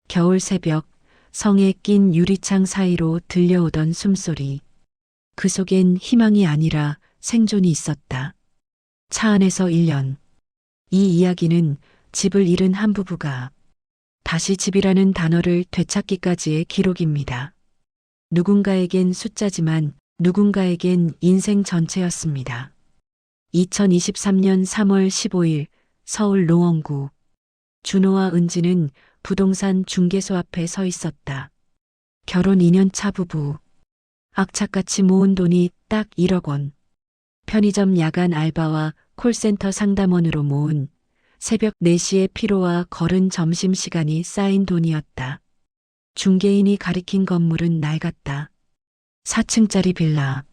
겨울 새벽 성에 낀 유리창 사이로 들려오던 숨소리. 그 속엔 희망이 아니라 생존이 있었다. 차 안에서 1년. 이 이야기는 집을 잃은 한 부부가 다시 집이라는 단어를 되찾기까지의 기록입니다. 누군가에겐 숫자지만 누군가에겐 인생 전체였습니다. 2023년 3월 15일 서울 노원구. 준호와 은지는 부동산 중개소 앞에 서 있었다. 결혼 2년 차 부부. 악착같이 모은 돈이 딱 1억 원. 편의점 야간 알바와 콜센터 상담원으로 모은 새벽 4시의 피로와 거른 점심시간이 쌓인 돈이었다. 중개인이 가리킨 건물은 낡았다. 4층짜리 빌라.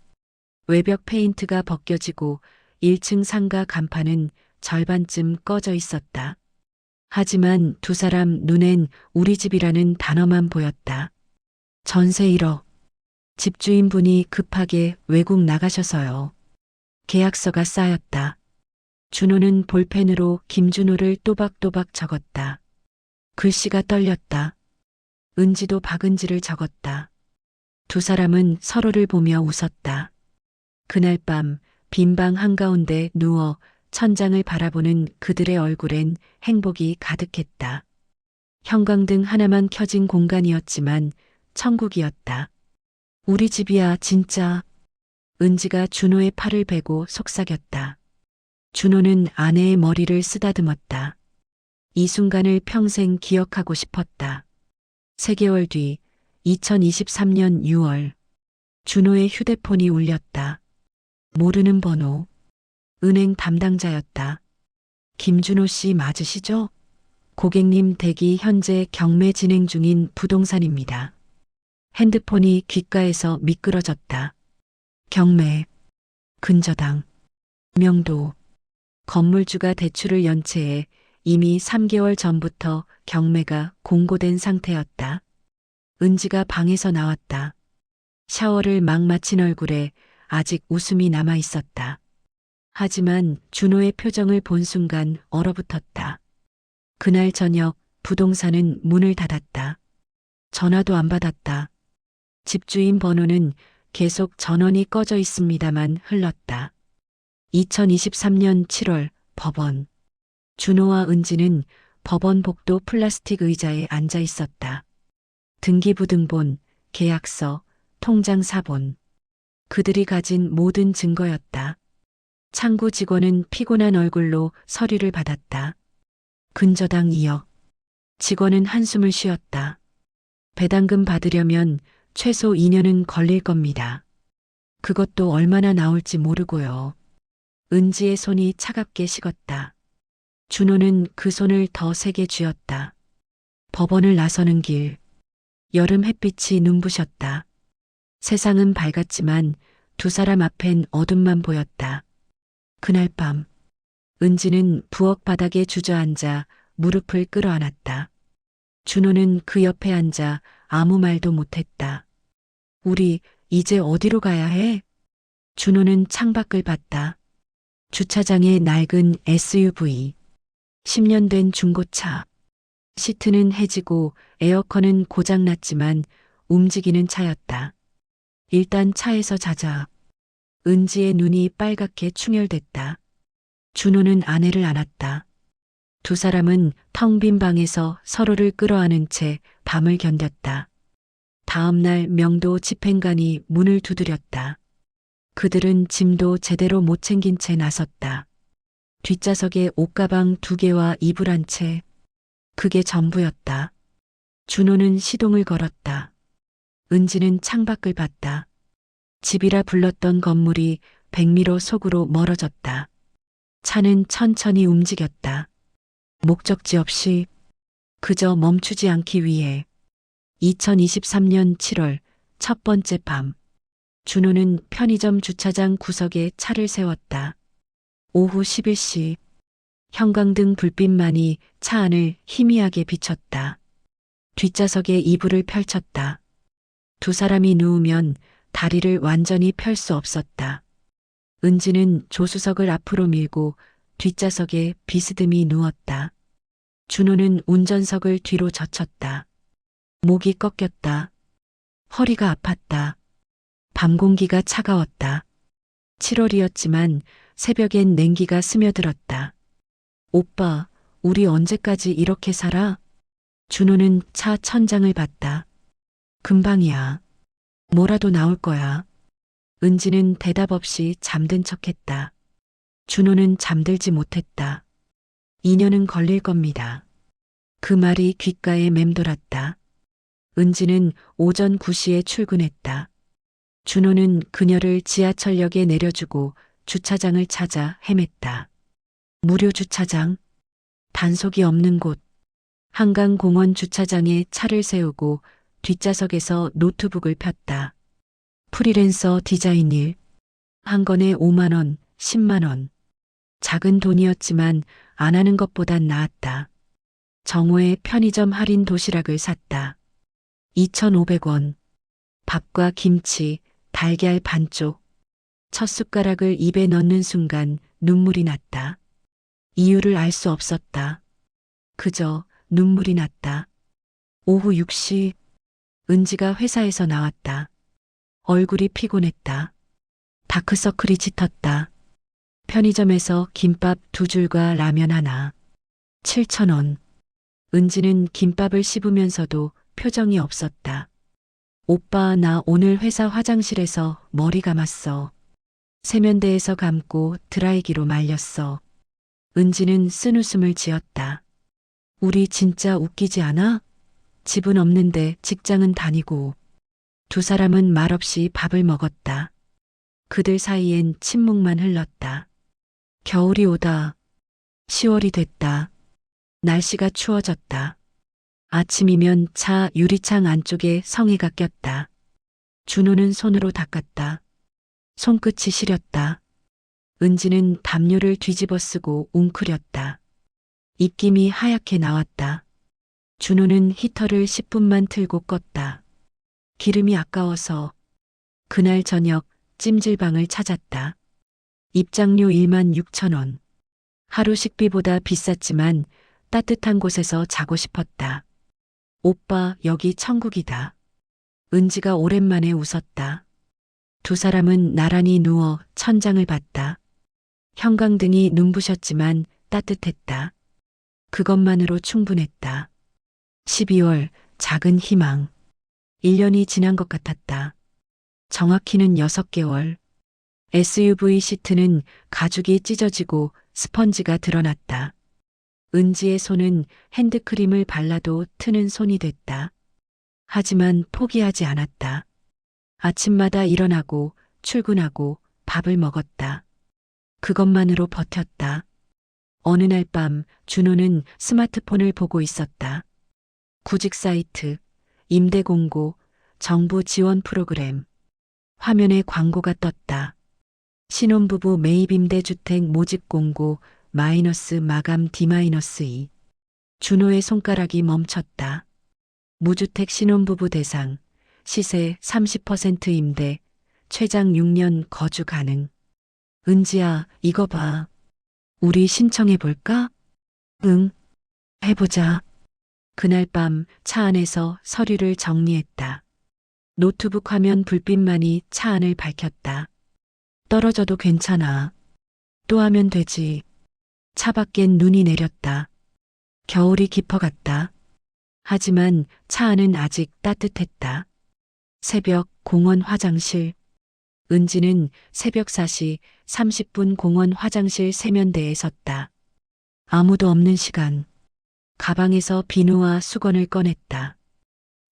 외벽 페인트가 벗겨지고 1층 상가 간판은 절반쯤 꺼져 있었다. 하지만 두 사람 눈엔 우리 집이라는 단어만 보였다. 전세 1억. 집주인분이 급하게 외국 나가셔서요. 계약서가 쌓였다. 준호는 볼펜으로 김준호를 또박또박 적었다. 글씨가 떨렸다. 은지도 박은지를 적었다. 두 사람은 서로를 보며 웃었다. 그날 밤 빈 방 한가운데 누워 천장을 바라보는 그들의 얼굴엔 행복이 가득했다. 형광등 하나만 켜진 공간이었지만 천국이었다. 우리 집이야 진짜. 은지가 준호의 팔을 베고 속삭였다. 준호는 아내의 머리를 쓰다듬었다. 이 순간을 평생 기억하고 싶었다. 3개월 뒤 2023년 6월 준호의 휴대폰이 울렸다. 모르는 번호. 은행 담당자였다. 김준호 씨 맞으시죠? 고객님 대기 현재 경매 진행 중인 부동산입니다. 핸드폰이 귓가에서 미끄러졌다. 경매, 근저당, 명도. 건물주가 대출을 연체해 이미 3개월 전부터 경매가 공고된 상태였다. 은지가 방에서 나왔다. 샤워를 막 마친 얼굴에 아직 웃음이 남아 있었다. 하지만 준호의 표정을 본 순간 얼어붙었다. 그날 저녁 부동산은 문을 닫았다. 전화도 안 받았다. 집주인 번호는 계속 전원이 꺼져 있습니다만 흘렀다. 2023년 7월 법원. 준호와 은지는 법원 복도 플라스틱 의자에 앉아 있었다. 등기부등본, 계약서, 통장 사본. 그들이 가진 모든 증거였다. 창구 직원은 피곤한 얼굴로 서류를 받았다. 근저당 2억. 직원은 한숨을 쉬었다. 배당금 받으려면 최소 2년은 걸릴 겁니다. 그것도 얼마나 나올지 모르고요. 은지의 손이 차갑게 식었다. 준호는 그 손을 더 세게 쥐었다. 법원을 나서는 길. 여름 햇빛이 눈부셨다. 세상은 밝았지만 두 사람 앞엔 어둠만 보였다. 그날 밤 은지는 부엌 바닥에 주저앉아 무릎을 끌어안았다. 준호는 그 옆에 앉아 아무 말도 못했다. 우리 이제 어디로 가야 해? 준호는 창밖을 봤다. 주차장에 낡은 SUV. 10년 된 중고차. 시트는 해지고 에어컨은 고장났지만 움직이는 차였다. 일단 차에서 자자. 은지의 눈이 빨갛게 충혈됐다. 준호는 아내를 안았다. 두 사람은 텅 빈 방에서 서로를 끌어안은 채 밤을 견뎠다. 다음 날 명도 집행관이 문을 두드렸다. 그들은 짐도 제대로 못 챙긴 채 나섰다. 뒷좌석에 옷가방 2개와 이불 한 채. 그게 전부였다. 준호는 시동을 걸었다. 은지는 창밖을 봤다. 집이라 불렀던 건물이 백미로 속으로 멀어졌다. 차는 천천히 움직였다. 목적지 없이 그저 멈추지 않기 위해. 2023년 7월 첫 번째 밤. 준호는 편의점 주차장 구석에 차를 세웠다. 오후 11시. 형광등 불빛만이 차 안을 희미하게 비췄다. 뒷좌석에 이불을 펼쳤다. 두 사람이 누우면 다리를 완전히 펼 수 없었다. 은지는 조수석을 앞으로 밀고 뒷좌석에 비스듬히 누웠다. 준호는 운전석을 뒤로 젖혔다. 목이 꺾였다. 허리가 아팠다. 밤 공기가 차가웠다. 7월이었지만 새벽엔 냉기가 스며들었다. 오빠, 우리 언제까지 이렇게 살아? 준호는 차 천장을 봤다. 금방이야. 뭐라도 나올 거야. 은지는 대답 없이 잠든 척했다. 준호는 잠들지 못했다. 2년은 걸릴 겁니다. 그 말이 귓가에 맴돌았다. 은지는 오전 9시에 출근했다. 준호는 그녀를 지하철역에 내려주고 주차장을 찾아 헤맸다. 무료 주차장, 단속이 없는 곳, 한강공원 주차장에 차를 세우고 뒷좌석에서 노트북을 폈다. 프리랜서 디자인 일, 한 건에 5만 원, 10만 원. 작은 돈이었지만 안 하는 것보단 나았다. 정오에 편의점 할인 도시락을 샀다. 2,500원. 밥과 김치, 달걀 반쪽. 첫 숟가락을 입에 넣는 순간 눈물이 났다. 이유를 알 수 없었다. 그저 눈물이 났다. 오후 6시 은지가 회사에서 나왔다. 얼굴이 피곤했다. 다크서클이 짙었다. 편의점에서 김밥 2줄과 라면 하나. 7,000원. 은지는 김밥을 씹으면서도 표정이 없었다. 오빠, 나 오늘 회사 화장실에서 머리 감았어. 세면대에서 감고 드라이기로 말렸어. 은지는 쓴웃음을 지었다. 우리 진짜 웃기지 않아? 집은 없는데 직장은 다니고. 두 사람은 말없이 밥을 먹었다. 그들 사이엔 침묵만 흘렀다. 겨울이 오다. 10월이 됐다. 날씨가 추워졌다. 아침이면 차 유리창 안쪽에 성의가 꼈다. 준호는 손으로 닦았다. 손끝이 시렸다. 은지는 담요를 뒤집어 쓰고 웅크렸다. 입김이 하얗게 나왔다. 준호는 히터를 10분만 틀고 껐다. 기름이 아까워서 그날 저녁 찜질방을 찾았다. 입장료 16,000원. 하루 식비보다 비쌌지만 따뜻한 곳에서 자고 싶었다. 오빠, 여기 천국이다. 은지가 오랜만에 웃었다. 두 사람은 나란히 누워 천장을 봤다. 형광등이 눈부셨지만 따뜻했다. 그것만으로 충분했다. 12월, 작은 희망. 1년이 지난 것 같았다. 정확히는 6개월. SUV 시트는 가죽이 찢어지고 스펀지가 드러났다. 은지의 손은 핸드크림을 발라도 트는 손이 됐다. 하지만 포기하지 않았다. 아침마다 일어나고 출근하고 밥을 먹었다. 그것만으로 버텼다. 어느 날 밤 준호는 스마트폰을 보고 있었다. 구직 사이트, 임대 공고, 정부 지원 프로그램. 화면에 광고가 떴다. 신혼부부 매입 임대주택 모집 공고 마이너스 마감 D-2. 준호의 손가락이 멈췄다. 무주택 신혼부부 대상, 시세 30% 임대, 최장 6년 거주 가능. 은지야, 이거 봐. 우리 신청해 볼까? 응, 해보자. 그날 밤 차 안에서 서류를 정리했다. 노트북 화면 불빛만이 차 안을 밝혔다. 떨어져도 괜찮아. 또 하면 되지. 차 밖엔 눈이 내렸다. 겨울이 깊어갔다. 하지만 차 안은 아직 따뜻했다. 새벽 공원 화장실. 은지는 새벽 4시 30분 공원 화장실 세면대에 섰다. 아무도 없는 시간. 가방에서 비누와 수건을 꺼냈다.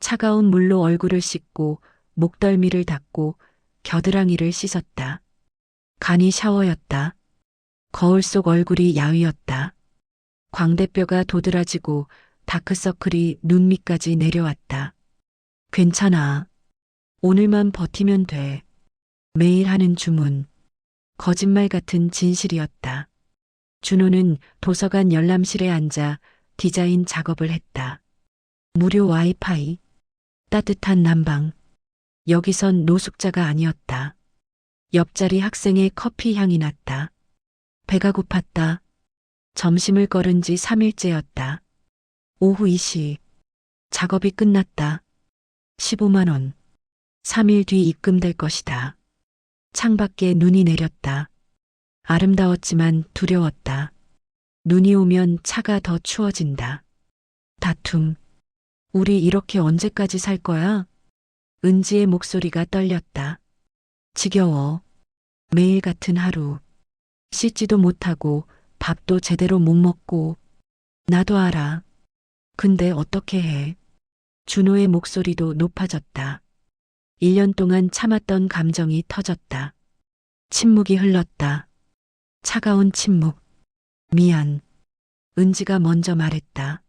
차가운 물로 얼굴을 씻고 목덜미를 닦고 겨드랑이를 씻었다. 간이 샤워였다. 거울 속 얼굴이 야위었다. 광대뼈가 도드라지고 다크서클이 눈 밑까지 내려왔다. 괜찮아. 오늘만 버티면 돼. 매일 하는 주문. 거짓말 같은 진실이었다. 준호는 도서관 열람실에 앉아 디자인 작업을 했다. 무료 와이파이. 따뜻한 난방. 여기선 노숙자가 아니었다. 옆자리 학생의 커피 향이 났다. 배가 고팠다. 점심을 거른 지 3일째였다. 오후 2시. 작업이 끝났다. 15만 원. 3일 뒤 입금될 것이다. 창밖에 눈이 내렸다. 아름다웠지만 두려웠다. 눈이 오면 차가 더 추워진다. 다툼. 우리 이렇게 언제까지 살 거야? 은지의 목소리가 떨렸다. 지겨워. 매일 같은 하루. 씻지도 못하고 밥도 제대로 못 먹고. 나도 알아. 근데 어떻게 해? 준호의 목소리도 높아졌다. 1년 동안 참았던 감정이 터졌다. 침묵이 흘렀다. 차가운 침묵. 미안. 은지가 먼저 말했다.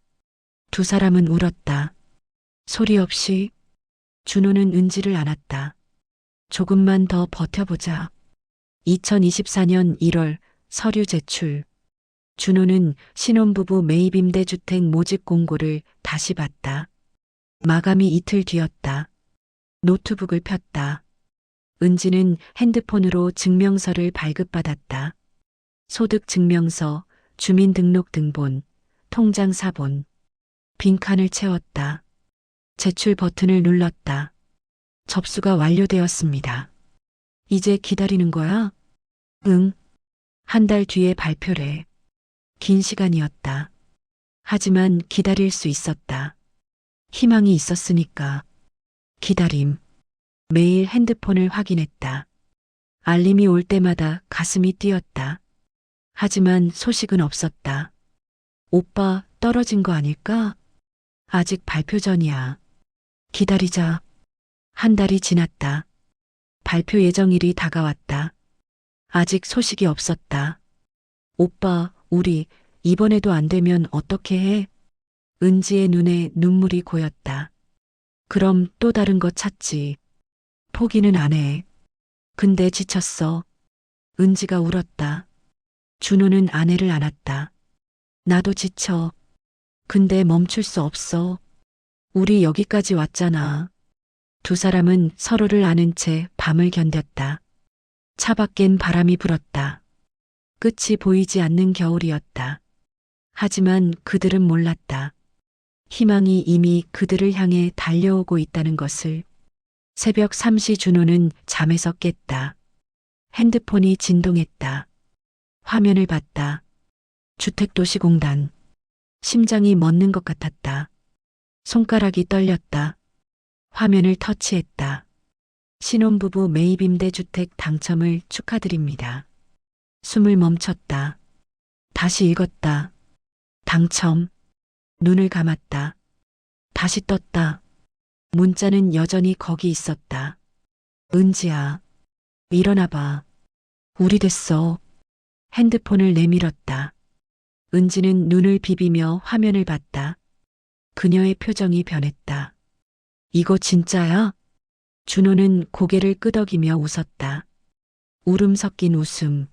두 사람은 울었다. 소리 없이. 준호는 은지를 안았다. 조금만 더 버텨보자. 2024년 1월 서류 제출. 준호는 신혼부부 매입임대주택 모집 공고를 다시 봤다. 마감이 이틀 뒤였다. 노트북을 폈다. 은지는 핸드폰으로 증명서를 발급받았다. 소득증명서, 주민등록등본, 통장 사본. 빈칸을 채웠다. 제출 버튼을 눌렀다. 접수가 완료되었습니다. 이제 기다리는 거야? 응. 한 달 뒤에 발표래. 긴 시간이었다. 하지만 기다릴 수 있었다. 희망이 있었으니까. 기다림. 매일 핸드폰을 확인했다. 알림이 올 때마다 가슴이 뛰었다. 하지만 소식은 없었다. 오빠 떨어진 거 아닐까? 아직 발표 전이야. 기다리자. 한 달이 지났다. 발표 예정일이 다가왔다. 아직 소식이 없었다. 오빠, 우리 이번에도 안 되면 어떻게 해? 은지의 눈에 눈물이 고였다. 그럼 또 다른 거 찾지. 포기는 안 해. 근데 지쳤어. 은지가 울었다. 준호는 아내를 안았다. 나도 지쳐. 근데 멈출 수 없어. 우리 여기까지 왔잖아. 두 사람은 서로를 아는 채 밤을 견뎠다. 차 밖엔 바람이 불었다. 끝이 보이지 않는 겨울이었다. 하지만 그들은 몰랐다. 희망이 이미 그들을 향해 달려오고 있다는 것을. 새벽 3시 준호는 잠에서 깼다. 핸드폰이 진동했다. 화면을 봤다. 주택도시공단. 심장이 멎는 것 같았다. 손가락이 떨렸다. 화면을 터치했다. 신혼부부 매입임대주택 당첨을 축하드립니다. 숨을 멈췄다. 다시 읽었다. 당첨. 눈을 감았다. 다시 떴다. 문자는 여전히 거기 있었다. 은지야, 일어나봐. 우리 됐어. 핸드폰을 내밀었다. 은지는 눈을 비비며 화면을 봤다. 그녀의 표정이 변했다. 이거 진짜야? 준호는 고개를 끄덕이며 웃었다. 울음 섞인 웃음.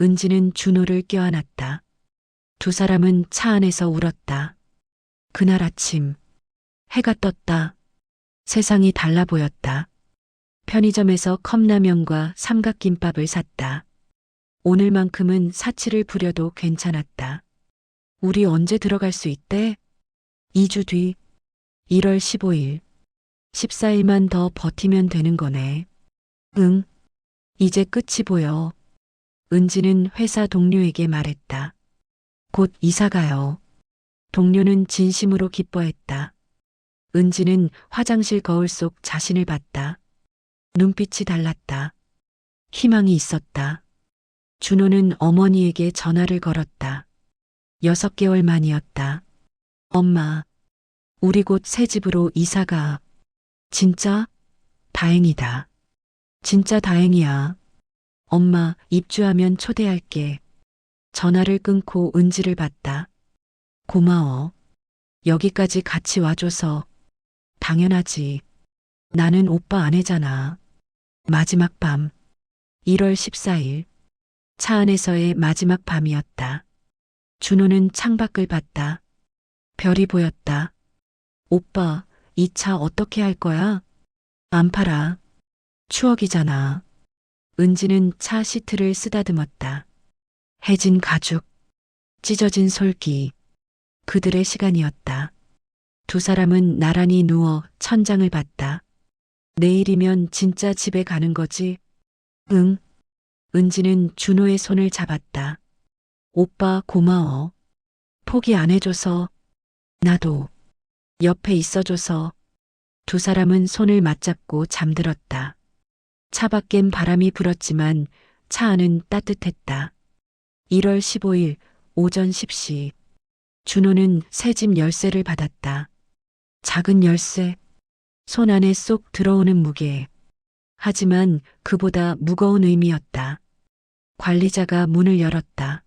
은지는 준호를 껴안았다. 두 사람은 차 안에서 울었다. 그날 아침, 해가 떴다. 세상이 달라 보였다. 편의점에서 컵라면과 삼각김밥을 샀다. 오늘만큼은 사치를 부려도 괜찮았다. 우리 언제 들어갈 수 있대? 2주 뒤, 1월 15일. 14일만 더 버티면 되는 거네. 응, 이제 끝이 보여. 은지는 회사 동료에게 말했다. 곧 이사 가요. 동료는 진심으로 기뻐했다. 은지는 화장실 거울 속 자신을 봤다. 눈빛이 달랐다. 희망이 있었다. 준호는 어머니에게 전화를 걸었다. 6개월 만이었다. 엄마, 우리 곧 새 집으로 이사 가. 진짜? 다행이다. 진짜 다행이야. 엄마, 입주하면 초대할게. 전화를 끊고 은지를 봤다. 고마워. 여기까지 같이 와줘서. 당연하지. 나는 오빠 아내잖아. 마지막 밤. 1월 14일. 차 안에서의 마지막 밤이었다. 준호는 창밖을 봤다. 별이 보였다. 오빠, 이 차 어떻게 할 거야? 안 팔아. 추억이잖아. 은지는 차 시트를 쓰다듬었다. 해진 가죽, 찢어진 솔기. 그들의 시간이었다. 두 사람은 나란히 누워 천장을 봤다. 내일이면 진짜 집에 가는 거지? 응. 은지는 준호의 손을 잡았다. 오빠 고마워. 포기 안 해줘서. 나도. 옆에 있어줘서. 두 사람은 손을 맞잡고 잠들었다. 차 밖엔 바람이 불었지만 차 안은 따뜻했다. 1월 15일 오전 10시. 준호는 새 집 열쇠를 받았다. 작은 열쇠. 손 안에 쏙 들어오는 무게. 하지만 그보다 무거운 의미였다. 관리자가 문을 열었다.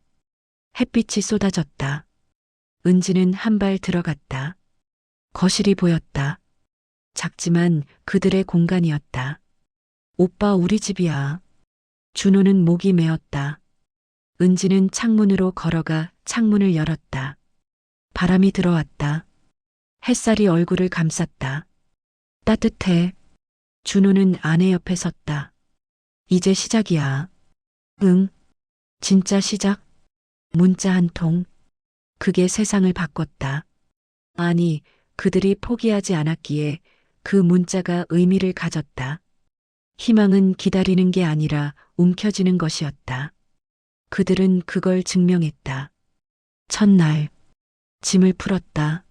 햇빛이 쏟아졌다. 은지는 한 발 들어갔다. 거실이 보였다. 작지만 그들의 공간이었다. 오빠 우리 집이야. 준호는 목이 메었다. 은지는 창문으로 걸어가 창문을 열었다. 바람이 들어왔다. 햇살이 얼굴을 감쌌다. 따뜻해. 준호는 아내 옆에 섰다. 이제 시작이야. 응. 진짜 시작. 문자 한 통. 그게 세상을 바꿨다. 아니, 그들이 포기하지 않았기에 그 문자가 의미를 가졌다. 희망은 기다리는 게 아니라 움켜쥐는 것이었다. 그들은 그걸 증명했다. 첫날, 짐을 풀었다.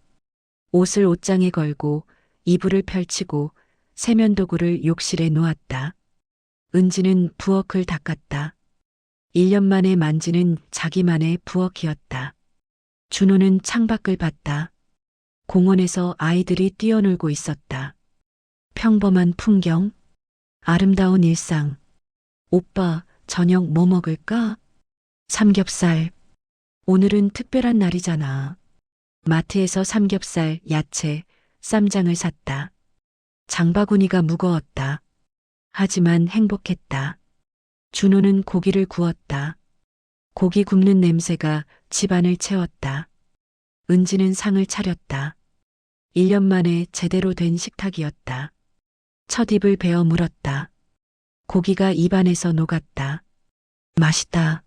옷을 옷장에 걸고 이불을 펼치고 세면도구를 욕실에 놓았다. 은지는 부엌을 닦았다. 1년 만에 만지는 자기만의 부엌이었다. 준호는 창밖을 봤다. 공원에서 아이들이 뛰어놀고 있었다. 평범한 풍경, 아름다운 일상. 오빠, 저녁 뭐 먹을까? 삼겹살. 오늘은 특별한 날이잖아. 마트에서 삼겹살, 야채, 쌈장을 샀다. 장바구니가 무거웠다. 하지만 행복했다. 준호는 고기를 구웠다. 고기 굽는 냄새가 집안을 채웠다. 은지는 상을 차렸다. 1년 만에 제대로 된 식탁이었다. 첫 입을 베어 물었다. 고기가 입안에서 녹았다. 맛있다.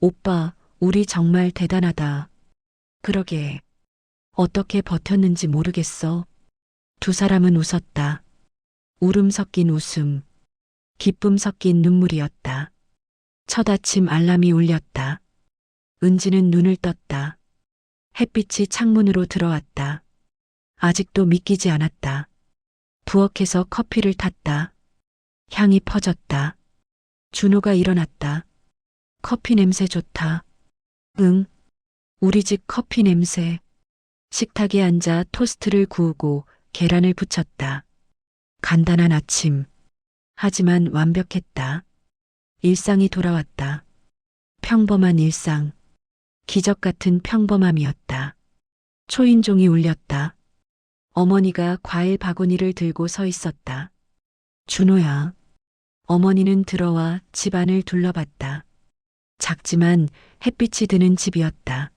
오빠, 우리 정말 대단하다. 그러게. 어떻게 버텼는지 모르겠어. 두 사람은 웃었다. 울음 섞인 웃음, 기쁨 섞인 눈물이었다. 첫 아침 알람이 울렸다. 은지는 눈을 떴다. 햇빛이 창문으로 들어왔다. 아직도 믿기지 않았다. 부엌에서 커피를 탔다. 향이 퍼졌다. 준호가 일어났다. 커피 냄새 좋다. 응, 우리 집 커피 냄새. 식탁에 앉아 토스트를 구우고 계란을 부쳤다. 간단한 아침. 하지만 완벽했다. 일상이 돌아왔다. 평범한 일상. 기적 같은 평범함이었다. 초인종이 울렸다. 어머니가 과일 바구니를 들고 서 있었다. 준호야. 어머니는 들어와 집안을 둘러봤다. 작지만 햇빛이 드는 집이었다.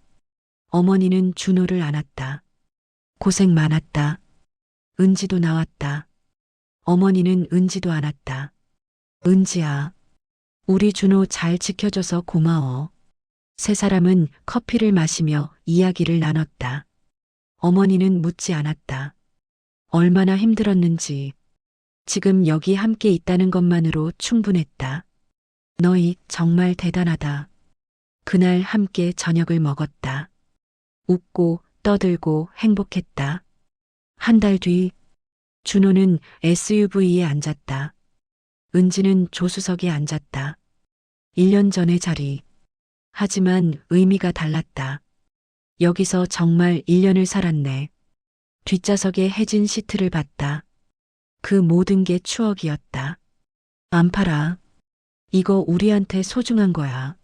어머니는 준호를 안았다. 고생 많았다. 은지도 나왔다. 어머니는 은지도 안았다. 은지야. 우리 준호 잘 지켜줘서 고마워. 세 사람은 커피를 마시며 이야기를 나눴다. 어머니는 묻지 않았다. 얼마나 힘들었는지. 지금 여기 함께 있다는 것만으로 충분했다. 너희 정말 대단하다. 그날 함께 저녁을 먹었다. 웃고 떠들고 행복했다. 한 달 뒤, 준호는 SUV에 앉았다. 은지는 조수석에 앉았다. 1년 전의 자리. 하지만 의미가 달랐다. 여기서 정말 1년을 살았네. 뒷좌석에 해진 시트를 봤다. 그 모든 게 추억이었다. 안 팔아. 이거 우리한테 소중한 거야.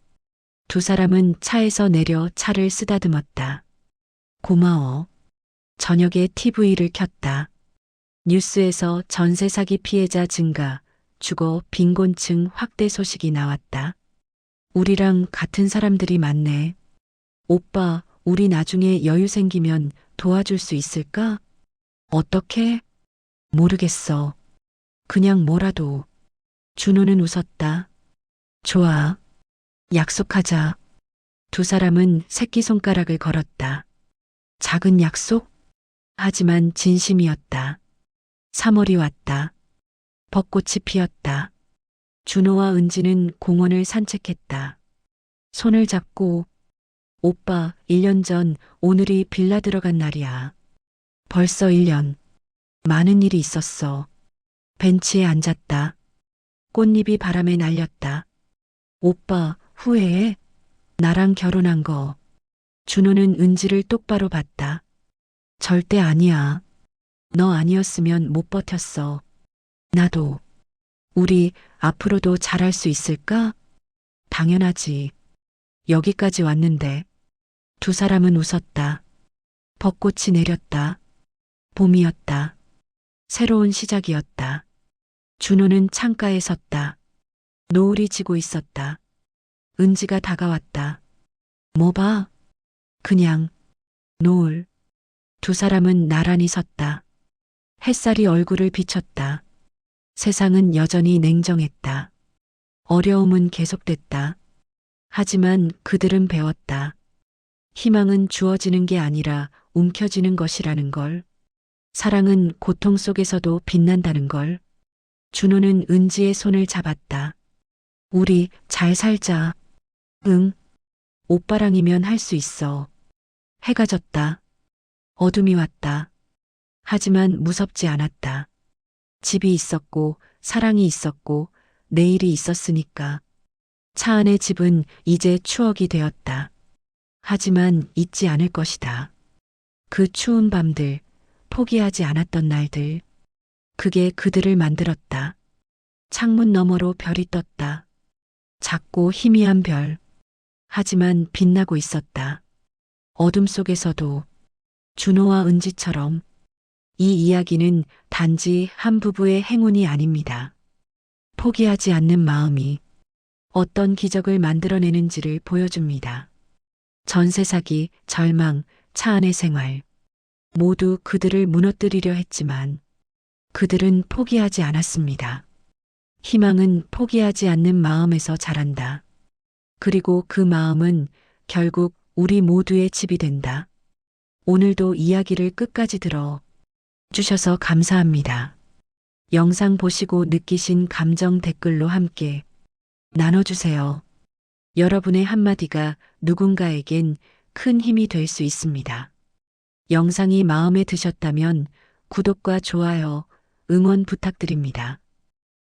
두 사람은 차에서 내려 차를 쓰다듬었다. 고마워. 저녁에 TV를 켰다. 뉴스에서 전세 사기 피해자 증가, 주거 빈곤층 확대 소식이 나왔다. 우리랑 같은 사람들이 많네. 오빠, 우리 나중에 여유 생기면 도와줄 수 있을까? 어떻게? 모르겠어. 그냥 뭐라도. 준호는 웃었다. 좋아. 약속하자. 두 사람은 새끼손가락을 걸었다. 작은 약속? 하지만 진심이었다. 3월이 왔다. 벚꽃이 피었다. 준호와 은지는 공원을 산책했다. 손을 잡고 오빠 1년 전 오늘이 빌라 들어간 날이야. 벌써 1년. 많은 일이 있었어. 벤치에 앉았다. 꽃잎이 바람에 날렸다. 오빠 후회해? 나랑 결혼한 거. 준호는 은지를 똑바로 봤다. 절대 아니야. 너 아니었으면 못 버텼어. 나도. 우리 앞으로도 잘할 수 있을까? 당연하지. 여기까지 왔는데. 두 사람은 웃었다. 벚꽃이 내렸다. 봄이었다. 새로운 시작이었다. 준호는 창가에 섰다. 노을이 지고 있었다. 은지가 다가왔다. 뭐 봐? 그냥 노을. 두 사람은 나란히 섰다. 햇살이 얼굴을 비쳤다. 세상은 여전히 냉정했다. 어려움은 계속됐다. 하지만 그들은 배웠다. 희망은 주어지는 게 아니라 움켜쥐는 것이라는 걸. 사랑은 고통 속에서도 빛난다는 걸. 준호는 은지의 손을 잡았다. 우리 잘 살자. 응. 오빠랑이면 할 수 있어. 해가 졌다. 어둠이 왔다. 하지만 무섭지 않았다. 집이 있었고, 사랑이 있었고, 내일이 있었으니까. 차 안의 집은 이제 추억이 되었다. 하지만 잊지 않을 것이다. 그 추운 밤들, 포기하지 않았던 날들. 그게 그들을 만들었다. 창문 너머로 별이 떴다. 작고 희미한 별. 하지만 빛나고 있었다. 어둠 속에서도 준호와 은지처럼. 이 이야기는 단지 한 부부의 행운이 아닙니다. 포기하지 않는 마음이 어떤 기적을 만들어내는지를 보여줍니다. 전세 사기, 절망, 차 안의 생활. 모두 그들을 무너뜨리려 했지만 그들은 포기하지 않았습니다. 희망은 포기하지 않는 마음에서 자란다. 그리고 그 마음은 결국 우리 모두의 집이 된다. 오늘도 이야기를 끝까지 들어 주셔서 감사합니다. 영상 보시고 느끼신 감정 댓글로 함께 나눠주세요. 여러분의 한마디가 누군가에겐 큰 힘이 될 수 있습니다. 영상이 마음에 드셨다면 구독과 좋아요, 응원 부탁드립니다.